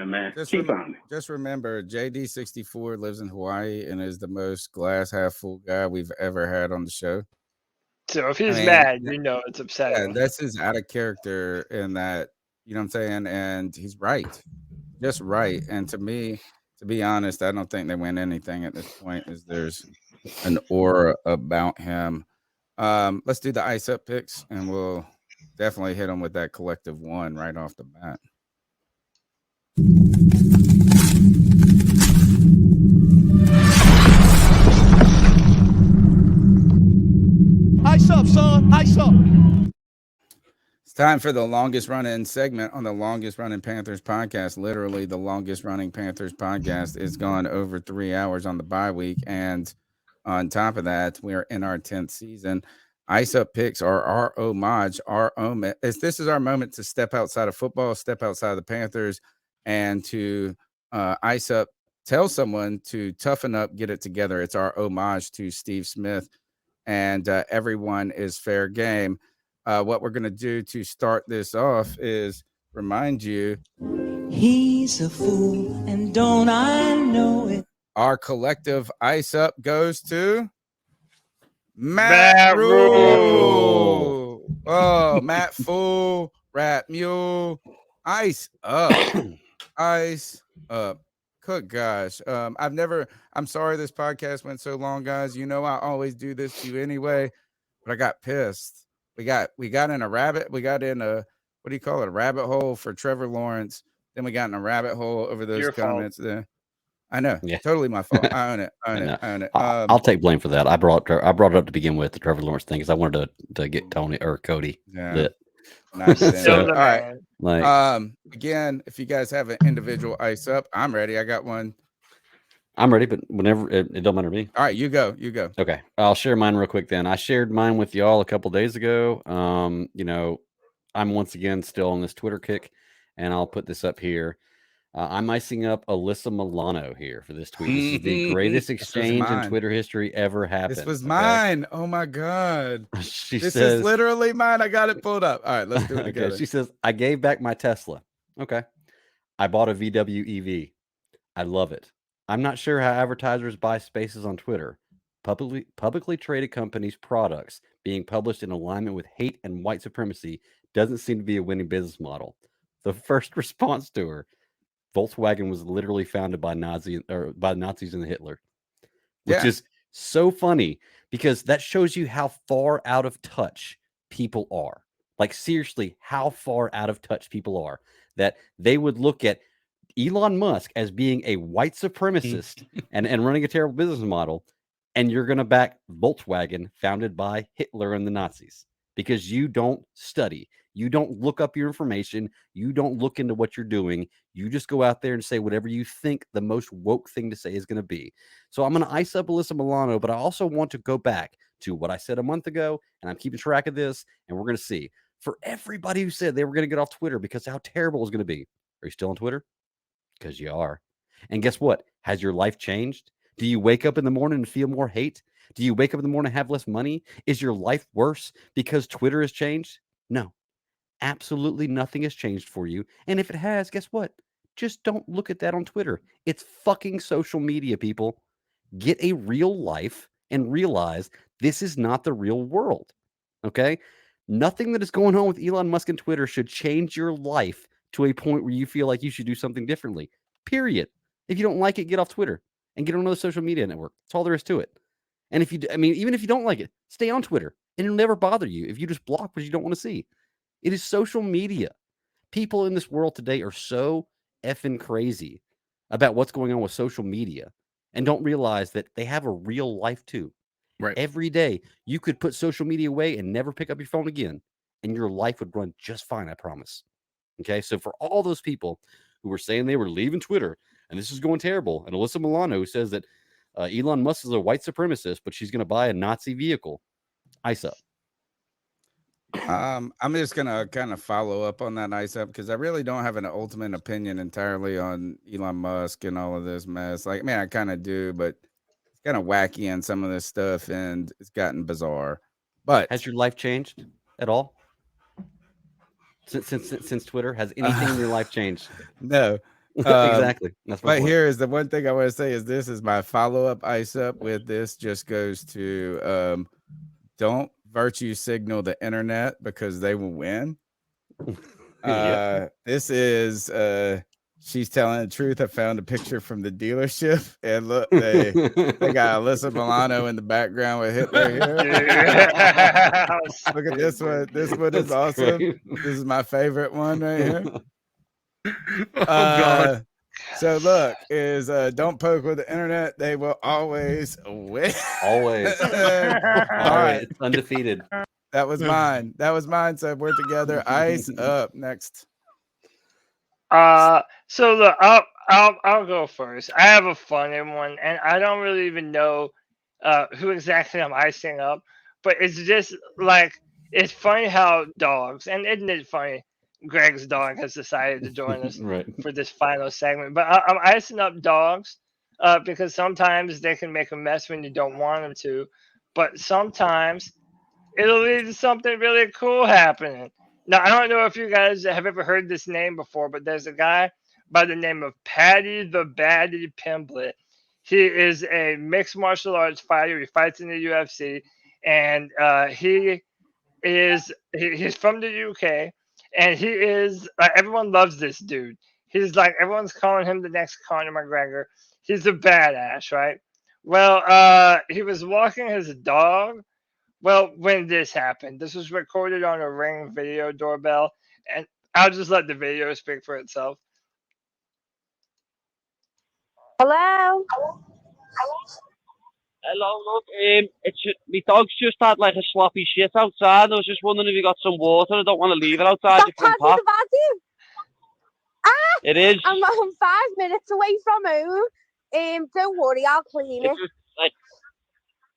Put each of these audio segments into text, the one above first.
it, man. Just, Keep on it. just remember, JD64 lives in Hawaii and is the most glass half full guy we've ever had on the show. So if I he's mean, mad, it's upsetting. yeah, this is out of character in that, you know what I'm saying? And he's right. Just right. And to me, to be honest, I don't think they win anything at this point, as there's an aura about him. Let's do the ice up picks, and we'll definitely hit him with that collective one right off the bat. Ice up, son. Ice up. It's time for the longest running segment on the longest running Panthers podcast. Literally, the longest running Panthers podcast is gone over 3 hours on the bye week. And on top of that, we are in our 10th season. Ice Up Picks are our homage, our own. This is our moment to step outside of football, step outside of the Panthers, and to ice up, tell someone to toughen up, get it together. It's our homage to Steve Smith, and everyone is fair game. What we're going to do to start this off is remind you he's a fool, and don't I know it? Our collective ice up goes to Matt Rhule. Oh, Matt Fool, Rat Mule, ice up, ice up. Good gosh. I'm sorry this podcast went so long, guys. You know I always do this to you anyway, but I got pissed. We got in a rabbit what do you call it? A rabbit hole for Trevor Lawrence. Then we got in a rabbit hole over those comments there. I know. Yeah. Totally my fault. I own it. I own it. I'll take blame for that. I brought it up to begin with, the Trevor Lawrence thing, because I wanted to get Tony or Cody lit. So, all right. Again, if you guys have an individual ice up, I'm ready. I got one. I'm ready, but whenever it don't matter to me. All right, you go. Okay, I'll share mine real quick. Then I shared mine with y'all a couple days ago. I'm once again still on this Twitter kick, and I'll put this up here. I'm icing up Alyssa Milano here for this tweet. This is the greatest exchange in Twitter history ever happened. This was mine. Oh my god! This is literally mine. I got it pulled up. All right, let's do it together. Okay, she says, "I gave back my Tesla. Okay, I bought a VW EV. I love it. I'm not sure how advertisers buy spaces on Twitter. Publicly traded companies' products being published in alignment with hate and white supremacy doesn't seem to be a winning business model." The first response to her: Volkswagen was literally founded by Nazis and Hitler, which is so funny because that shows you how far out of touch people are. Like, seriously, how far out of touch people are that they would look at Elon Musk as being a white supremacist and running a terrible business model, and you're going to back Volkswagen, founded by Hitler and the Nazis, because you don't study. You don't look up your information. You don't look into what you're doing. You just go out there and say whatever you think the most woke thing to say is going to be. So I'm going to ice up Alyssa Milano, but I also want to go back to what I said a month ago, and I'm keeping track of this, and we're going to see. For everybody who said they were going to get off Twitter because how terrible it was going to be, are you still on Twitter? Because you are. And guess what? Has your life changed? Do you wake up in the morning and feel more hate? Do you wake up in the morning and have less money? Is your life worse because Twitter has changed? No. Absolutely nothing has changed for you. And if it has, guess what? Just don't look at that on Twitter. It's fucking social media, people. Get a real life and realize this is not the real world. Okay? Nothing that is going on with Elon Musk and Twitter should change your life to a point where you feel like you should do something differently. Period. If you don't like it, get off Twitter and get on another social media network. That's all there is to it. And even if you don't like it, stay on Twitter and it'll never bother you if you just block what you don't want to see. It is social media. People in this world today are so effing crazy about what's going on with social media and don't realize that they have a real life too. Right. Every day you could put social media away and never pick up your phone again, and your life would run just fine, I promise. Okay, so for all those people who were saying they were leaving Twitter and this is going terrible, and Alyssa Milano, who says that Elon Musk is a white supremacist, but she's going to buy a Nazi vehicle, ice up. I'm just gonna kind of follow up on that ice up because I really don't have an ultimate opinion entirely on Elon Musk and all of this mess. Like, man, I kind of do, but it's kind of wacky and some of this stuff, and it's gotten bizarre. But has your life changed at all since Twitter? Has anything in your life changed? No, Exactly. That's my But point. here is the one thing I want to say is this is my follow-up ice up with this just goes to don't virtue signal the internet because they will win. This is she's telling the truth. I found a picture from the dealership and look, they got Alyssa Milano in the background with Hitler here. Look at this one. This one is That's awesome. great. This is my favorite one right here. Oh God. So look, is don't poke with the internet, they will always win. Always. All right. It's undefeated. That was mine. That was mine. So we're together. Ice up next. So look, I'll go first. I have a funny one, and I don't really even know who exactly I'm icing up, but it's just like it's funny how dogs, and isn't it funny? Greg's dog has decided to join us Right. for this final segment, but I'm icing up dogs because sometimes they can make a mess when you don't want them to, but sometimes it'll lead to something really cool happening. Now, I don't know if you guys have ever heard this name before, but there's a guy by the name of Paddy the Baddy Pimblett. He is a mixed martial arts fighter. He fights in the UFC, and he's from the UK, and he is everyone loves this dude. He's like everyone's calling him the next Conor McGregor. He's a badass, right? Well, he was walking his dog. Well, when this happened, this was recorded on a Ring video doorbell, and I'll just let the video speak for itself. Hello? Hello, look, my dog's just had like a sloppy shit outside. I was just wondering if you got some water. I don't want to leave it outside your front Paddy porch. the Baddy? It is. I'm 5 minutes away from home. Don't worry, I'll clean it. It's just, like,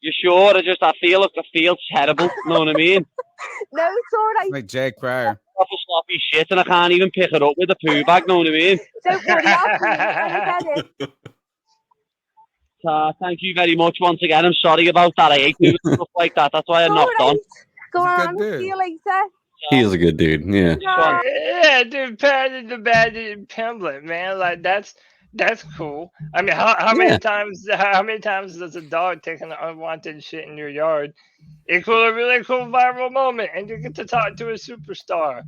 you sure? I feel terrible. You know what I mean? No, it's all right. Like Jake Pryor. Off a sloppy shit, and I can't even pick it up with a poo bag. Know what I mean? Don't worry, I'll clean it when I get it. Thank you very much once again. I'm sorry about that. I hate doing stuff like that. That's why I knocked on. Go He's a good on, dude. see you later. He is a good dude. Yeah. Bye. Yeah, dude, Paddy the Baddy Pimblett, man, like that's cool. I mean, how many times does a dog take an unwanted shit in your yard equal a really cool viral moment, and you get to talk to a superstar?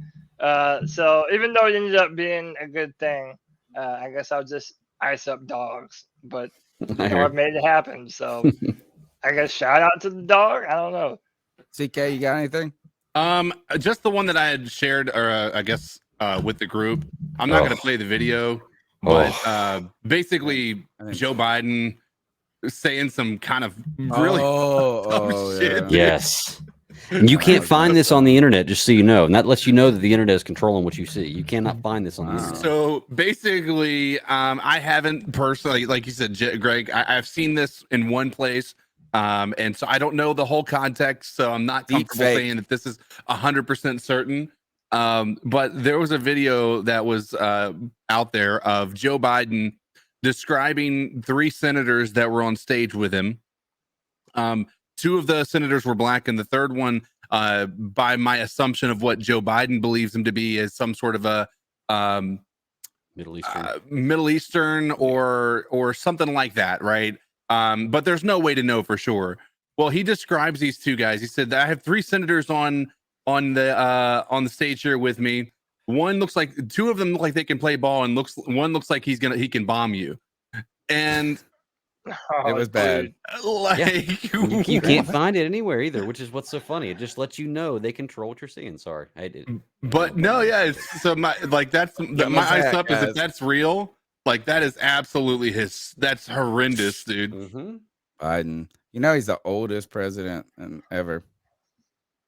So even though it ended up being a good thing, I guess I'll just ice up dogs. But I've made it happen, so I guess shout out to the dog. I don't know. CK, you got anything? Just the one that I had shared, or I guess with the group. I'm not going to play the video, but basically Joe Biden saying some kind of really dumb shit. Yes. And you can't find this on the internet, just so you know. And that lets you know that the internet is controlling what you see. You cannot find this on the internet. So basically, I haven't personally, like you said, Greg, I've seen this in one place. And so I don't know the whole context, so I'm not comfortable saying that this is 100% certain. But there was a video that was out there of Joe Biden describing 3 senators that were on stage with him. 2 of the senators were black, and the third one, by my assumption of what Joe Biden believes him to be, is some sort of a Middle Eastern or something like that, right? But there's no way to know for sure. Well, he describes these 2 guys. He said that I have 3 senators on the stage here with me. 2 of them look like they can play ball, and one looks like he can bomb you. And it was bad. You can't find it anywhere either, which is what's so funny. It just lets you know they control what you're seeing. Sorry, I did. But no, yeah. So my ice up is if that's real. Like that is absolutely that's horrendous, dude. Biden, he's the oldest president ever.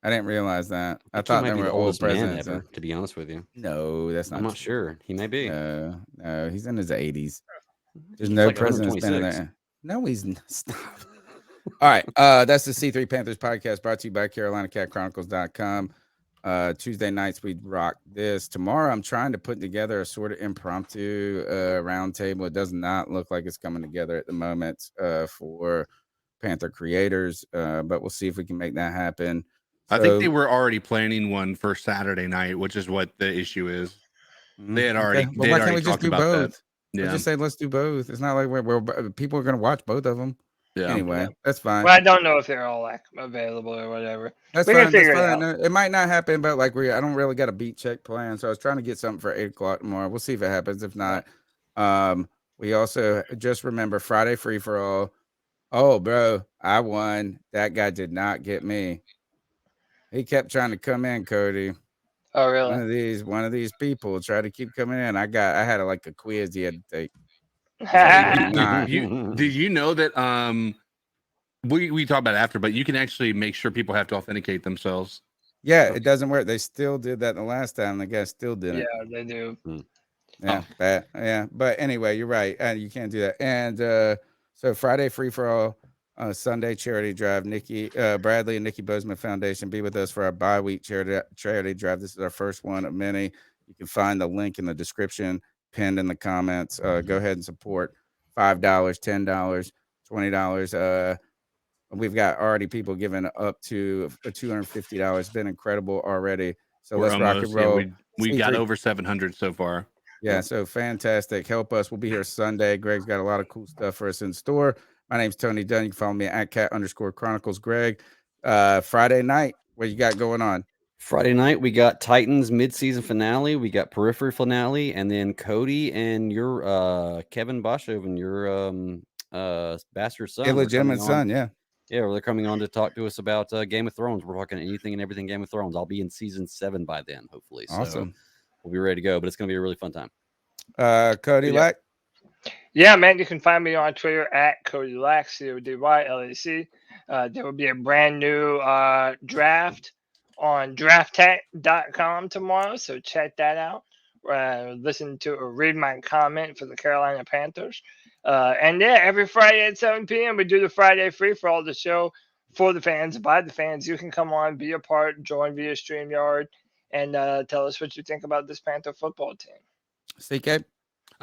I didn't realize that. I thought there were old presidents ever, to be honest with you. No, that's not. I'm not sure. He may be. No, he's in his 80s. There's no president been in there. No, he's not. Stop. All right. That's the C3 Panthers podcast brought to you by CarolinaCatChronicles.com. Tuesday nights we rock this. Tomorrow I'm trying to put together a sort of impromptu round table. It does not look like it's coming together at the moment for Panther creators, but we'll see if we can make that happen. I think they were already planning one for Saturday night, which is what the issue is. They had already. Well, why can't we just do both? Or Yeah. just say let's do both. It's not like we're people are gonna watch both of them. Yeah. Anyway, Yeah. that's fine. Well, I don't know if they're all like available or whatever. That's We can fine. That's figure it fine. out. It might not happen, but like I don't really got a beat check plan, so I was trying to get something for 8 o'clock tomorrow. We'll see if it happens. If not, we also just remember Friday free for all. Oh, bro, I won. That guy did not get me. He kept trying to come in, Cody. Oh, really? One of these people tried to keep coming in. I had like a quiz he had to take. Did you know that we talk about it after, but you can actually make sure people have to authenticate themselves. Yeah, it doesn't work. They still did that the last time. The guy still didn't. Yeah, they do. Yeah, bad. Yeah, but anyway, you're right. You can't do that. And so Friday free for all, Sunday charity drive. Bradley and Nikki Bozeman Foundation be with us for our bye-week charity drive. This is our first one of many. You can find the link in the description pinned in the comments. Go ahead and support. $5, $10, $20. We've got already people giving up to $250. It's been incredible already. So let's rock and roll. We got over 700 so far. Yeah, so fantastic. Help us. We'll be here Sunday. Greg's got a lot of cool stuff for us in store. My name's Tony Dunn. You can follow me at @cat_chronicles. Greg, Friday night, what you got going on? Friday night, we got Titans midseason finale. We got Periphery finale. And then Cody and your Kevin Boshoven, your bastard son. Illegitimate son, yeah. Yeah, they're coming on to talk to us about Game of Thrones. We're talking anything and everything Game of Thrones. I'll be in season 7 by then, hopefully. Awesome. So we'll be ready to go, but it's going to be a really fun time. Cody Lack? Yeah, man, you can find me on Twitter at Cody Lack, CODYLAC. There will be a brand new draft on drafttech.com tomorrow, so check that out. Listen to or read my comment for the Carolina Panthers. And yeah, every Friday at 7 p.m. we do the Friday free for all, the show for the fans, by the fans. You can come on, be a part, join via StreamYard, and tell us what you think about this Panther football team. CK?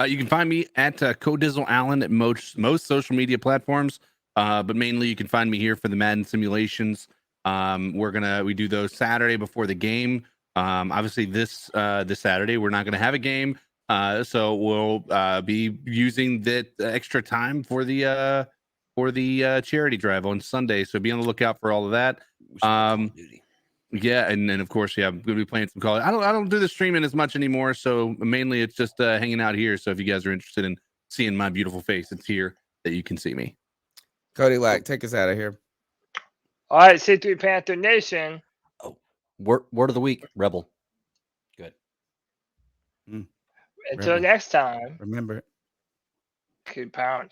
You can find me at Codizzle Allen at most social media platforms, but mainly you can find me here for the Madden simulations. We do those Saturday before the game. Obviously this Saturday we're not going to have a game, so we'll be using that extra time for the charity drive on Sunday. So be on the lookout for all of that. Yeah, and then of course, I'm going to be playing some Call. I don't do the streaming as much anymore, so mainly it's just hanging out here. So if you guys are interested in seeing my beautiful face, it's here that you can see me. Cody Lack, take us out of here. All right, C3 Panther Nation. Oh, word of the week, Rebel. Good. Until next time. Remember it. Keep pounding.